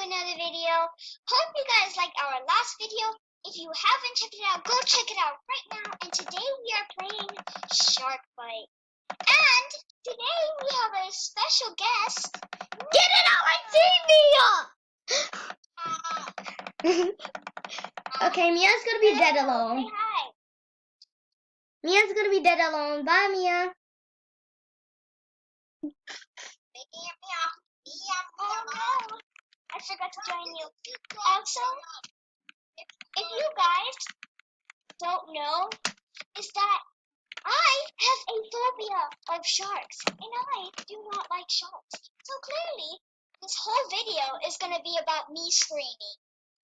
another video. Hope you guys liked our last video. If you haven't checked it out, go check it out right now. And today we are playing Shark Bite. And today we have a special guest. Get it out my TV! Okay, Mia's gonna be dead alone. Say hi. Mia's gonna be dead alone. Bye, Mia. Oh no, I forgot to join you. Also, if you guys don't know, is that I have a phobia of sharks, and I do not like sharks. So clearly, this whole video is going to be about me screaming.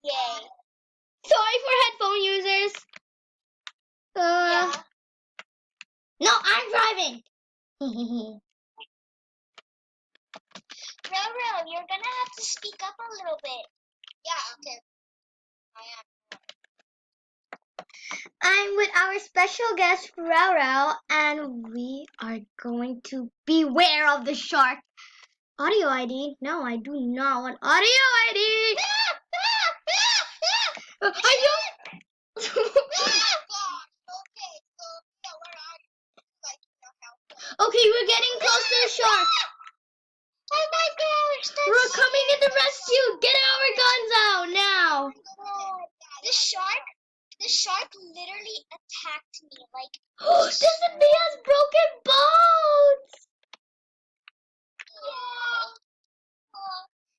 Yay. Sorry for headphone users. Yeah. No, I'm driving. Real, you're going to have to speak up a little bit. Yeah, okay. I am. I'm with our special guest, Roro, and we are going to beware of the shark. Audio ID? No, I do not want audio ID. Are you? Okay, we're getting close to the shark. Oh my gosh, that's We're coming in to rescue. Get our guns out now. The shark literally attacked me. Like, This is Mia's broken bones. yeah.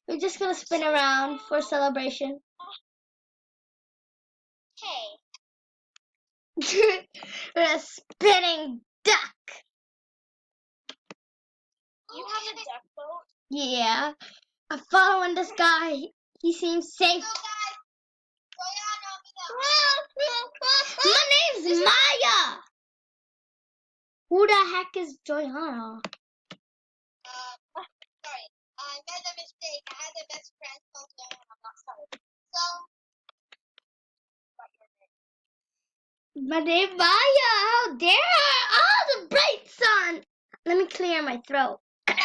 We're just gonna spin around for celebration. Hey. We're a spinning duck. You have a duck boat? Yeah. I'm following this guy. He seems safe. My name's Maya. Who the heck is Joanna? Sorry. I made a mistake. I had a best friend called Joanna. I'm not sorry. So, My name Maya. How dare I? Oh, the bright sun. Let me clear my throat. Maya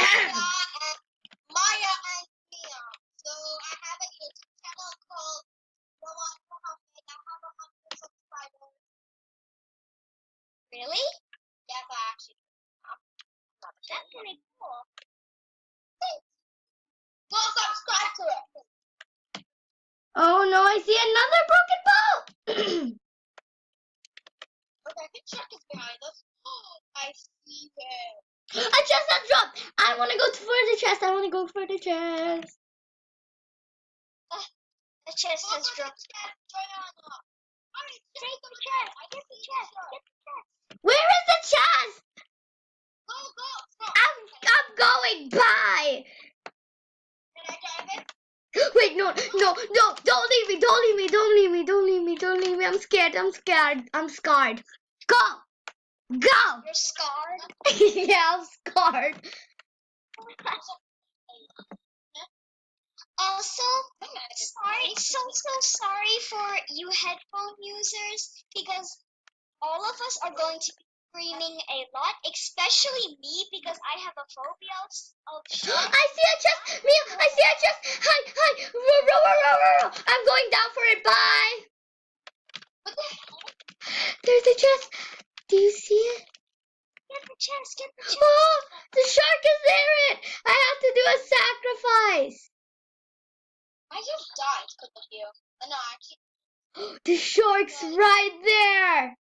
and Mia. So I have a YouTube channel called Rowan Mohammed. I have 100 subscribers. Really? Yes, I actually. That's pretty cool. Go subscribe to it. Oh no, I see another broken boat. Okay, the shark is behind us. I see him. A chest has dropped. I want to go for the chest. I want to go for the chest. The chest has dropped. Alright, take the chest. I get the chest. Get the chest. Where is the chest? Go. I'm going by. Can I drive it? Wait, no, don't leave me, don't leave me. I'm scared. I'm scarred. Go. You're scarred? Yeah, I'm scarred. Also, so sorry for you headphone users, because all of us are going to be screaming a lot, especially me, because I have a phobia of sharks. I see a chest, Mia. I see a chest. Hi. Row. I'm going down for it. Bye. What the hell? There's a chest. Do you see it? Get the chest. Oh, the shark is there. I have to do a sacrifice. I just died because of you. No, actually. The shark's right there.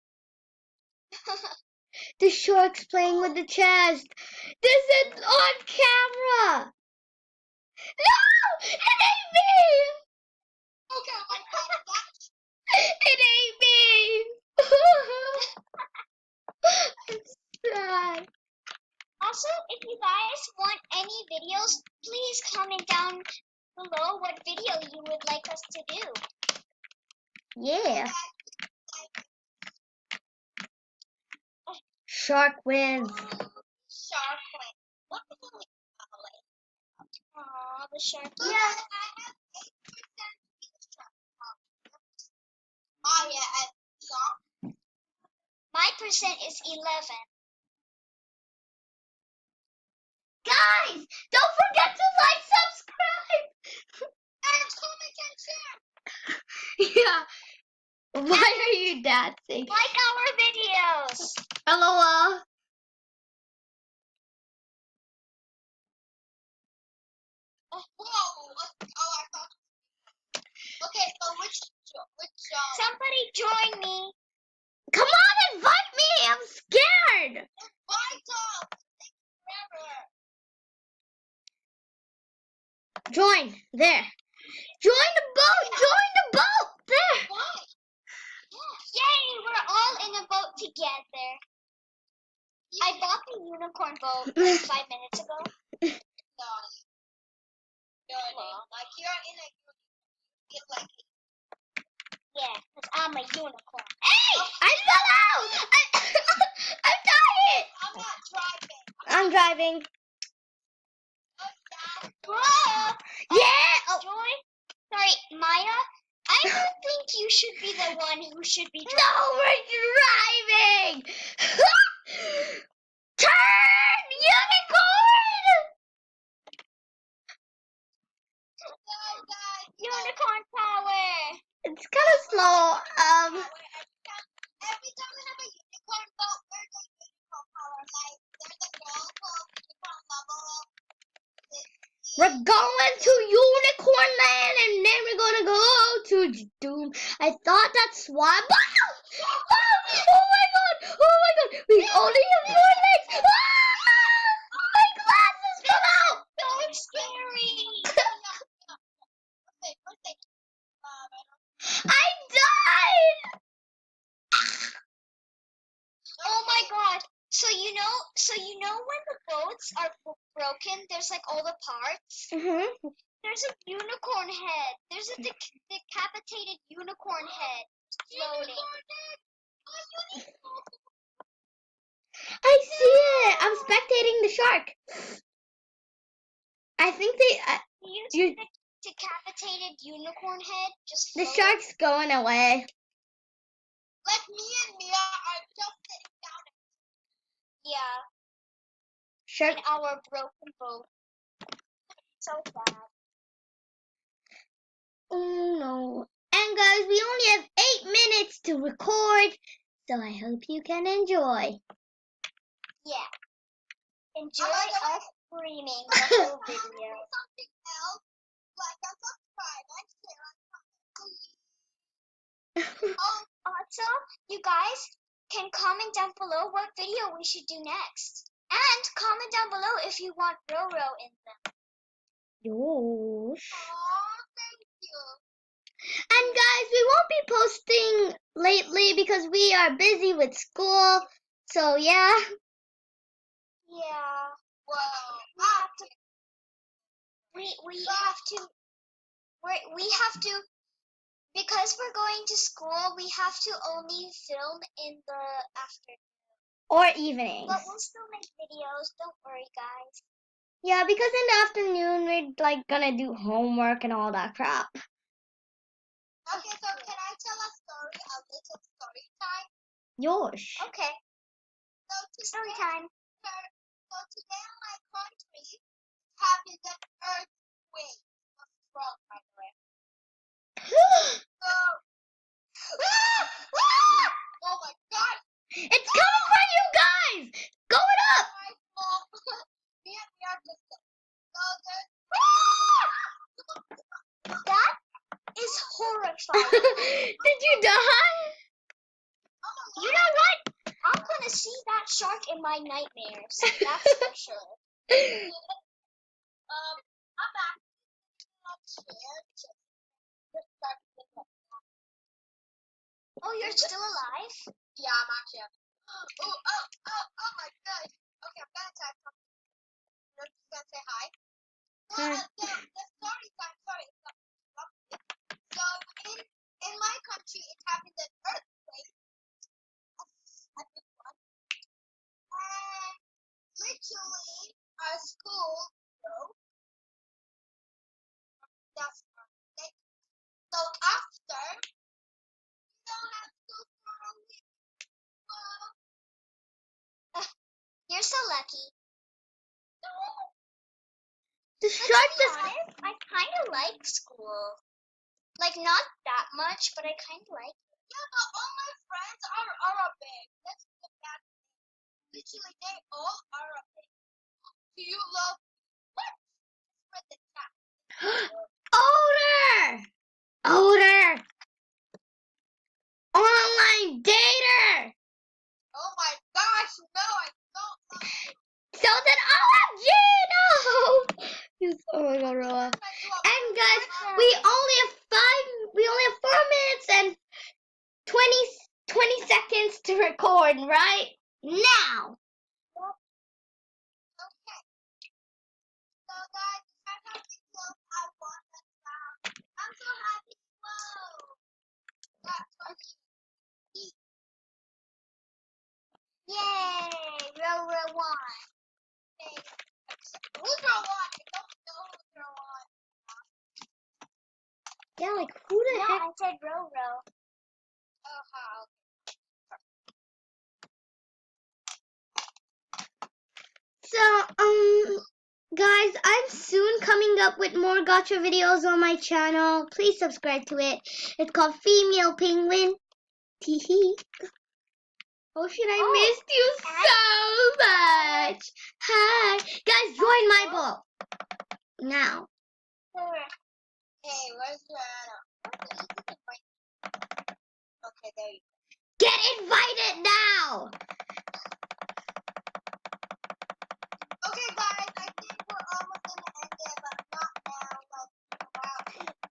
The shark's playing with the chest. This is on camera. No, it ain't me. Okay, my God, that's... It ain't me. I'm sad. Also, if you guys want any videos, please comment down below what video you would like us to do. Yeah. Shark wins. Shark wins. What the hell is that? Aw, the shark. Yeah. I have 8% Maya and Leon. My percent is 11. Guys, don't forget to like, subscribe. Yeah. Why are you dancing? Like our videos. LOL. Whoa. Oh, I thought. Okay, so which somebody join me. Come on, invite me. I'm scared. Invite us. Forever. Join. There. Join the boat. Join the boat. There. Why? Yay, we're all in a boat together. I bought the unicorn boat like 5 minutes ago. No. Like you're in a unicorn. Like yeah, because I'm a unicorn. Hey! I fell out. I'm tired. I'm not driving. I'm driving. Whoa! Yeah. Oh. Joy? Sorry, Maya? I don't think you should be the one who should be driving. No, we're driving. Turn, unicorn. Unicorn power! It's kind of slow. Every time we have a unicorn boat, we're the unicorn power. Like, there's a girl called Unicorn Level. We're going to Unicorn Land, and then we're gonna go to Doom. I thought that's why. Oh my god! Oh my god! We only have 4 legs. My glasses fell out. So scary! I died. Oh my god! So you know when the boats are broken, there's like all the parts. There's a unicorn head. There's a decapitated unicorn head floating. I see it. I'm spectating the shark. I think You the decapitated unicorn head just the floating. shark's going away. Like me and Mia are just sitting down. Yeah. Shark. In our broken boat. So sad. Oh no. And guys, we only have 8 minutes to record, so I hope you can enjoy. Yeah. Enjoy us screaming the whole video. Something else, like and subscribe and share. Oh, also, you guys can comment down below what video we should do next. And comment down below if you want Roro in them. Yosh. Aw, thank you. And guys, we won't be posting lately because we are busy with school. So yeah. Yeah. Well, we have to because we're going to school. We have to only film in the afternoon. Or evenings. But we'll still make videos. Don't worry, guys. Yeah, because in the afternoon we're like gonna do homework and all that crap. Okay, so can I tell a story, a little story time? Yosh. Okay. So story time. So today in my country happened an earthquake. What's wrong, by the way? So, oh my god! It's coming for you guys! Going up! Me and me are just that is horrifying. Did you die? You know what? I'm gonna see that shark in my nightmares. That's for sure. I'm actually Oh, you're still alive? Yeah, I'm actually. Oh my god. Okay, I'm gonna type something. You're just gonna say hi. The story time. Sorry. So in my country, it happened an earthquake. A big one. And literally, our school broke. That's it. So after, we don't have school for a week. You're so lucky. The shark just. I kind of like school. Like, not that much, but I kind of like it. Yeah, but all my friends are Arabic. That's the bad thing. Literally, they all are Arabic. Do you love what? Read the chat. Older! Older! Online dater! Oh my gosh, no, I don't love it. So then OMG, no! Yes, oh my god, Roa. And guys, we only have 4 minutes and 20 seconds to record right now. Okay. So guys, that's how we feel. I want that sound. I'm so happy. Whoa. That's funny. Yay! Row won. Okay. Who's row one? I don't know who's row one. Yeah, like who the No, heck? I said row. Oh, how? So, guys, I'm soon coming up with more gacha videos on my channel. Please subscribe to it. It's called Female Penguin. Teehee. Oh shit, I missed you so much. Hi. Guys, join my book. Now. Hey, where's your Anna? Okay, there you go. Get invited now. Okay, guys, I think we're almost gonna end it, but not now. Like, about 4 minutes.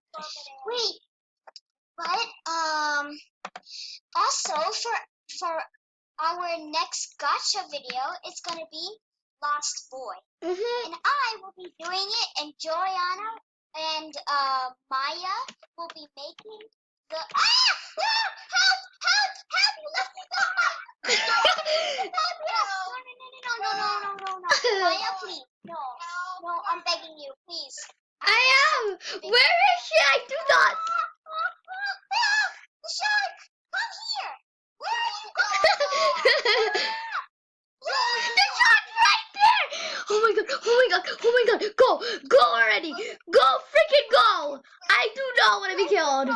Wait, but also for our next gacha video, it's gonna be Lost Boy, and I will be doing it, and Joanna and Maya will be making the. Help! You left me behind. No. Maya, please, no, I'm begging you, please. I am. Where is she? I do not. The shark! Come here! Where are you going? The shark's right there. Oh my god. Go already. Go freaking go. I do not want to be killed.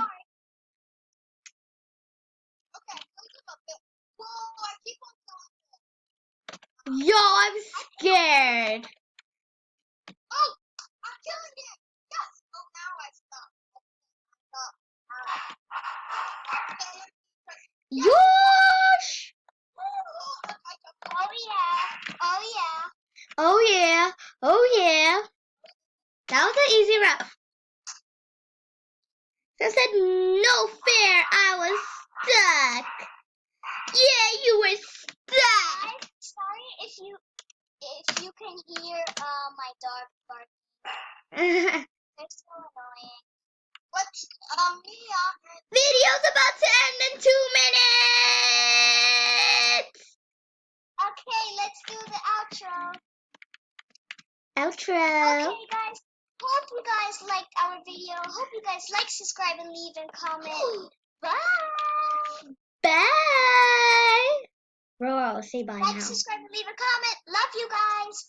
Okay, whoa, I keep on killing him. Yo, I'm scared. Oh, I'm killing him. Yes. Oh, now I stop. Yosh. Oh yeah. Oh yeah. That was an easy route. I said no fair. I was stuck. Yeah, you were stuck. Sorry if you can hear my dog barking. They're so annoying. But Mia. Video's about to end in 2 minutes. Okay, let's do the outro. Outro. Okay, guys. Hope you guys liked our video. Hope you guys like, subscribe, and leave a comment. Bye. Bye. Roar, say bye Like, now. subscribe, and leave a comment. Love you guys.